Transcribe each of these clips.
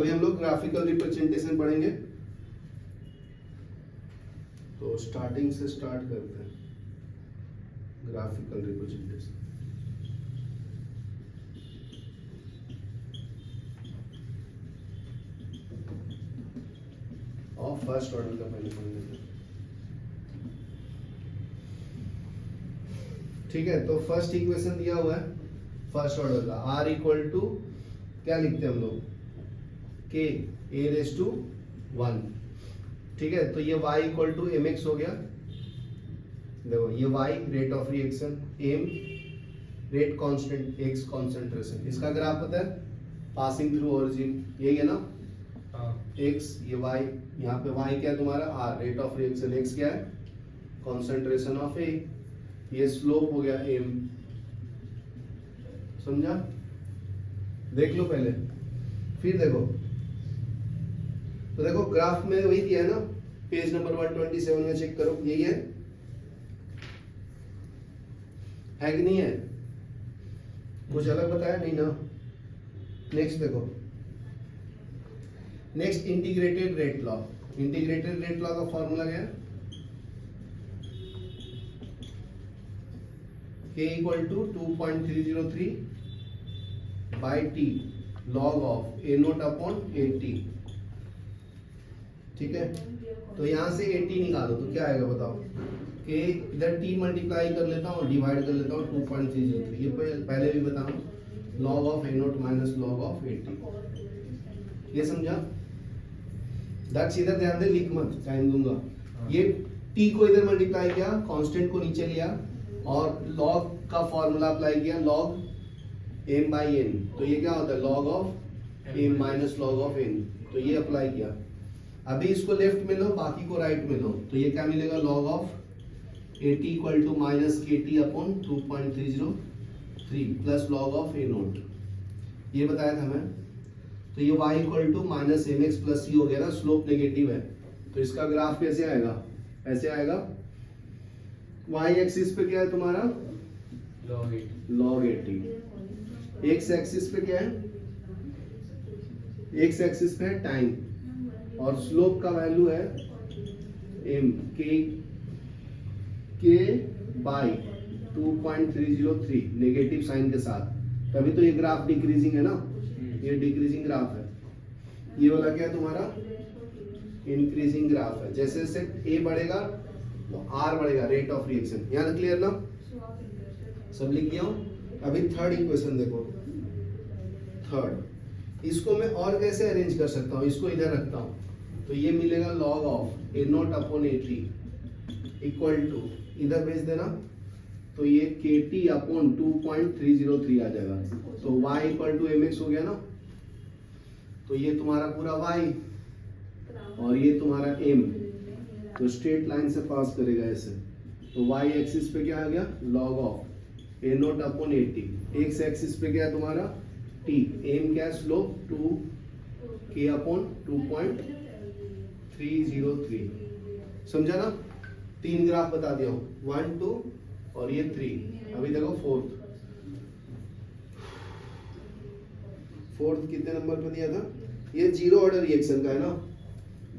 अभी हम लोग ग्राफिकल रिप्रेजेंटेशन पढ़ेंगे। तो स्टार्टिंग से स्टार्ट करते हैं ग्राफिकल रिप्रेजेंटेशन। और फर्स्ट ऑर्डर का पहले पढ़ लेते हैं। ठीक है, तो फर्स्ट इक्वेशन दिया हुआ है फर्स्ट ऑर्डर का, r इक्वल टू क्या लिखते हैं हम लोग, k a रेस टू 1। ठीक है, तो ये y equal to m x हो गया। देखो ये y rate of reaction, m rate constant, x concentration. इसका ग्राफ पता है, पासिंग थ्रू ओरिजिन, यही है ना। x ये y, यहाँ पे y क्या है तुम्हारा r rate of reaction, x क्या है कंसंट्रेशन ऑफ a, ये स्लोप हो गया m। समझा? देख लो पहले, फिर देखो। तो देखो ग्राफ में वही दिया है ना, पेज नंबर 127 में चेक करो, यही है कि नहीं है? कुछ अलग बताया नहीं ना। नेक्स्ट देखो, next integrated rate law. Integrated rate law का फॉर्मूला क्या है, k equal to 2.303 by t log of a nought upon a t। ठीक है, तो यहां से a t निकालो तो क्या आएगा बताओ। k इधर t मल्टीप्लाई कर लेता हूँ, डिवाइड कर लेता हूँ 2.303, ये पहले भी बताऊँ, log of a nought minus log of a t। ये समझा? दक्ष इधर ध्यान दे, लिख मत, टाइम दूंगा। ये t को इधर मल्टीप्लाई किया, कांस्टेंट को नीचे लिया और लॉग का फॉर्मूला अप्लाई किया, लॉग m बाई n। तो ये क्या होता है, log of m minus log of n। तो ये अप्लाई किया। अभी इसको लेफ्ट में लो, बाकी को राइट में लो, तो ये क्या मिलेगा, log of at equal to minus kt upon 2.303 plus log of a naught, ये बताया था मैं। तो ये y equal to minus M X plus C हो गया ना, स्लोप नेगेटिव है। तो इसका ग्राफ कैसे आएगा, ऐसे आएगा। y एक्सिस पे क्या है तुम्हारा, लॉग 80। x एक्सिस पे क्या है, x एक्सिस पे है टाइम, और स्लोप का वैल्यू है m, k by 2.303 negative sign के साथ। तभी तो ये ग्राफ डिक्रीजिंग है ना, ये डिक्रीजिंग ग्राफ है। ये वाला क्या है तुम्हारा, इंक्रीजिंग ग्राफ है। जैसे जैसे a बढ़ेगा तो r बढ़ेगा, रेट ऑफ रिएक्शन। यहाँ क्लियर ना, सब लिख दिया हूं। अभी थर्ड इक्वेशन देखो, थर्ड, इसको मैं और कैसे अरेंज कर सकता हूँ, इसको इधर रखता हूँ तो ये मिलेगा log of a nought upon a t equal to, इधर भेज देना, तो ये kt अपॉन 2.303 आ जाएगा। तो y equal to m x हो गया ना। तो ये तुम्हारा पूरा y और ये तुम्हारा m, तो स्ट्रेट लाइन से पास करेगा ऐसे। तो y एक्सिस पे क्या आ गया, log of a nought upon a t। x axis पे क्या है तुम्हारा t, m क्या है स्लोप 2k अपॉन 2.303। समझा ना? 3 ग्राफ बता दिया हूँ, 1 2 और ये 3। अभी देखो फोर्थ कितने नंबर पे दिया था, ये जीरो ऑर्डर रिएक्शन का है ना।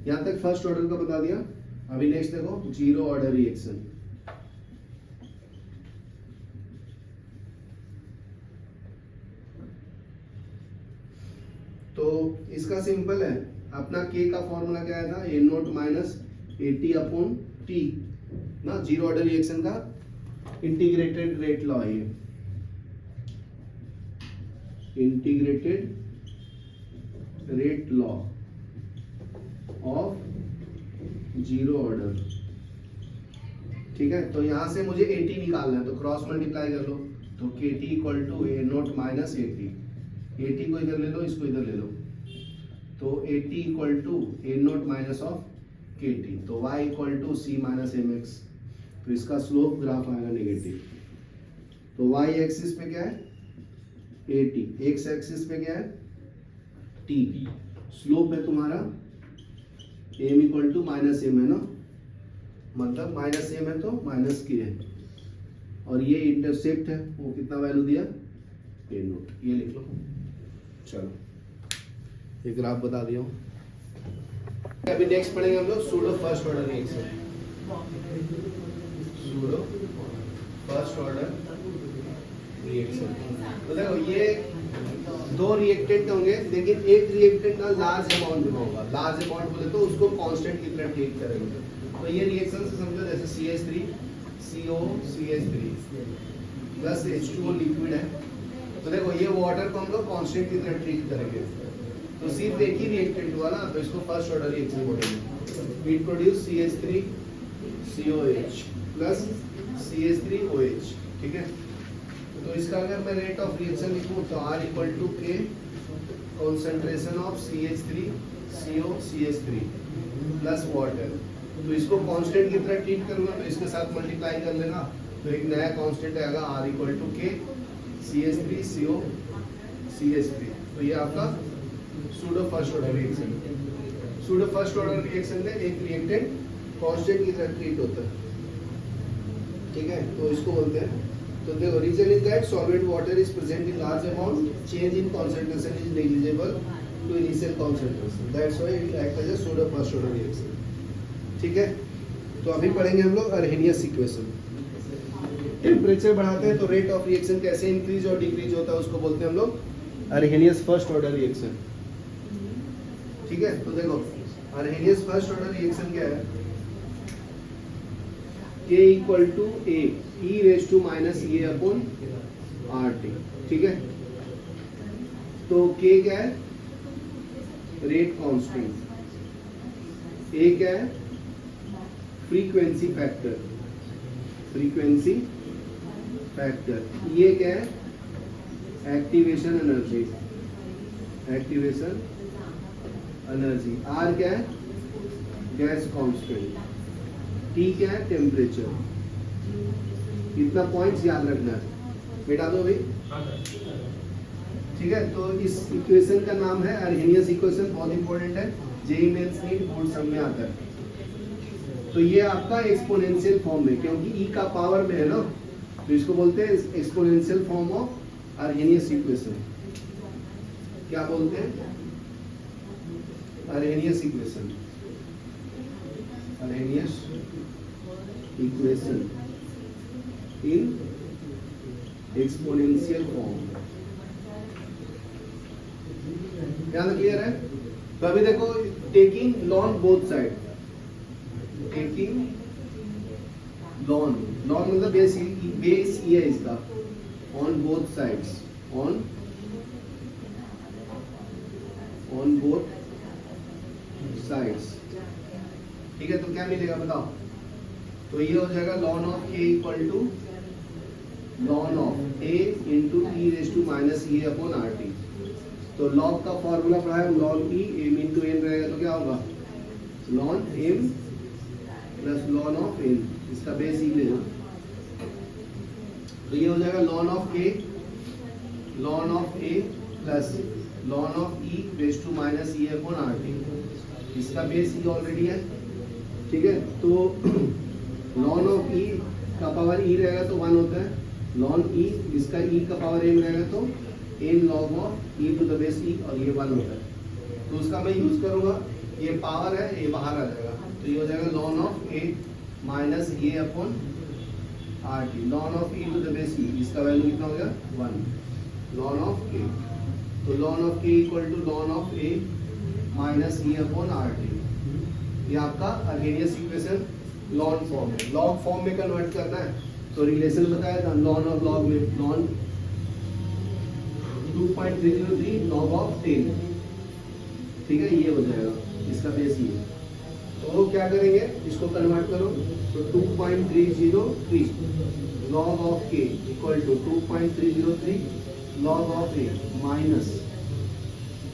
यहाँ तक फर्स्ट ऑर्डर का बता दिया। अभी नेक्स्ट देखो, जीरो ऑर्डर रिएक्शन। तो इसका सिंपल है, अपना k का फॉर्मूला क्या था, a nought minus at upon t ना, जीरो ऑर्डर रिएक्शन का इंटीग्रेटेड रेट लॉ है। Integrated rate law of zero order. ठीक है, तो यहां से मुझे at निकालना है, तो क्रॉस मल्टीप्लाई कर लो, तो kt equal to a nought minus at। at को इधर ले लो, इसको इधर ले लो, तो at equal to a nought minus of kt। तो y equal to c minus M x. तो इसका स्लोप ग्राफ आएगा नेगेटिव। तो y एक्सिस पे क्या है at, x एक्सिस पे क्या है t, स्लोप है तुम्हारा m equal to minus m है ना, मतलब माइनस एम है तो माइनस k है, और ये इंटरसेप्ट है, वो कितना वैल्यू दिया a नोट, ये लिख लो। चलो ये ग्राफ बता दिया हूँ। अभी नेक्स्ट पढ़ेंगे हम लोग pseudo first order reaction. Pseudo first order reaction. तो देखो ये दो रिएक्टेंट होंगे, लेकिन एक रिएक्टेंट का लार्ज अमाउंट में होगा। लार्ज अमाउंट बोले तो उसको कांस्टेंट की तरह ट्रीट करेंगे। तो ये रिएक्शन से समझो जैसे CH3 CO CH3 plus H2O liquid है। तो देखो ये वाटर को हम लोग कांस्टेंट की तरह ट्रीट करेंगे। तो सिर्फ एक ही रिएक्टेंट हुआ ना, तो इसको फर्स्ट ऑर्डर रिएक्शन बोलेंगे। It produce CH3 COH plus CH3OH। ठीक है, तो इसका अगर मैं रेट ऑफ रिएक्शन लिखूं तो R equal to K concentration of CH3 CO CH3 plus water. तो इसको कांस्टेंट की तरह ट्रीट करूंगा तो इसके साथ मल्टीप्लाई कर लेना, तो एक नया कांस्टेंट आएगा R equal to K CH3 CO CH3। तो ये आपका सूडो फर्स्ट ऑर्डर रिएक्शन है। सूडो फर्स्ट ऑर्डर रिएक्शन में एक रिएक्टेंट कांस्टेंट की तरह ट्रीट होता है। ठीक है, तो इसको बोलते हैं। तो देखो reason is that solvent water is present in large amount, change in concentration is negligible to initial concentration, that's why it act as a pseudo first order reaction. ठीक है, तो अभी पढ़ेंगे हम लोग अर्हेनियस इक्वेशन। टेम्परेचर बढ़ाते हैं तो रेट ऑफ रिएक्शन कैसे इंक्रीज और डिक्रीज होता है उसको बोलते हैं हम लोग अर्हेनियस फर्स्ट ऑर्डर रिएक्शन। ठीक है, तो देखो अर्हेनियस फर्स्ट ऑर्डर रिएक्शन क्या है? K equal to A E raise to minus E upon RT। ठीक है, तो K क्या है? Rate constant. A क्या है? Frequency factor. Frequency factor. ये क्या है? Activation energy. Activation energy. R क्या है? Gas constant. T क्या है? टेम्परेचर। इतना पॉइंट्स याद रखना है, बेटा दो भाई। ठीक है, तो इस इक्वेशन का नाम है अर्हेनियस इक्वेशन। बहुत इंपॉर्टेंट है, जेईई मेंस नीट बोर्ड सब में आता है। तो ये आपका एक्सपोनेंशियल फॉर्म में, क्योंकि E का पावर में है ना, तो इसको बोलते हैं exponential form of Arrhenius equation. क्या बोलते हैं? Arrhenius equation. Arrhenius equation in exponential form. ध्यान क्लियर है? तो अभी देखो taking ln both side. Taking ln, ln मतलब बेस ये है इसका, on both sides, on both sides. ठीक है, तो क्या मिलेगा बताओ? तो ये हो जाएगा ln of K equal to ln of A into E raise to minus E upon RT। तो लॉग का फॉर्मूला पढ़ा है, ln E M into N रहेगा, तो क्या होगा? Ln M plus ln of N, इसका बेस E लेना। तो ये हो जाएगा ln of K ln of A plus ln of E raise to minus E upon RT, इसका बेस E ऑलरेडी है। ठीक है, तो लॉन ऑफ E का पावर E रहेगा तो 1 होता है, लॉन E इसका E का पावर M रहेगा तो n log of E to the base E, और ये 1 होता है। तो उसका मैं यूज करूंगा, ये पावर है, ये बाहर आ जाएगा, तो ये हो जाएगा ln of A minus A upon RT, ln of E to the base E, इसका वैल्यू कितना हो गया? 1 लॉन ऑफ A। तो ln of K equal to ln of A minus E upon RT। ये आपका अर्हेनियस इक्वेशन लॉन फॉर्म है। Log form में convert करना है तो रिलेशन बताया था, लॉन और लॉग में, लॉन 2.303 लॉग ऑफ 10। ठीक है, ये हो जाएगा, इसका बेस ये। तो क्या करेंगे, इसको कन्वर्ट करो, तो 2.303 log of K equal to 2.303 log of A minus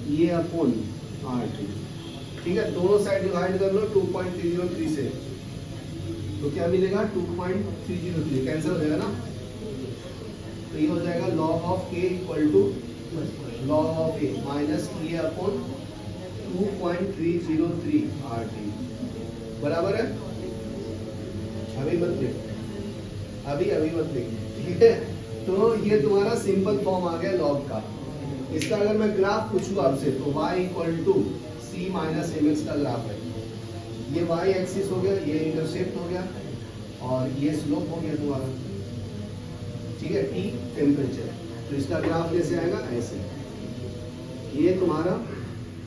ये अपॉन RT। ठीक है, दोनों साइड डिवाइड कर लो 2.303 से, तो क्या मिलेगा? 2.303 कैंसिल हो जाएगा ना, तो ये हो जाएगा log of K equal to log of A minus E upon 2.303 RT बराबर है। अभी मत लिख, अभी मत लिख। ठीक है, तो ये तुम्हारा सिंपल फॉर्म आ गया लॉग का। इसका अगर मैं ग्राफ पूछूं आपसे तो y equal to c minus M x का ग्राफ है। ये y एक्सिस हो गया, ये इंटरसेप्ट हो गया और ये स्लोप हो गया तुम्हारा, ठीक है, T टेम्परेचर। तो इसका ग्राफ कैसे आएगा, ऐसे। ये तुम्हारा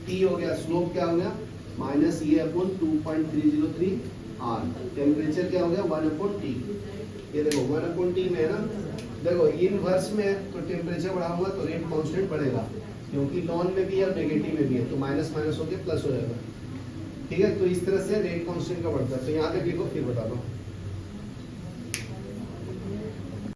T हो गया, स्लोप क्या हो गया माइनस ये अपॉन 2.303 R, टेम्परेचर क्या हो गया 1/T। ये देखो 1/T में है ना, देखो इनवर्स में है तो टेम्परेचर बढ़ाऊंगा तो रेट कांस्टेंट बढ़ेगा, क्योंकि नॉन में भी है और नेगेटिव में भी है, तो माइनस माइनस हो गया प्लस हो जाएगा, ठीक है। तो इस तरह से रेट कांस्टेंट का बढ़ता है। तो यहाँ तक लिखो फिर बता दो।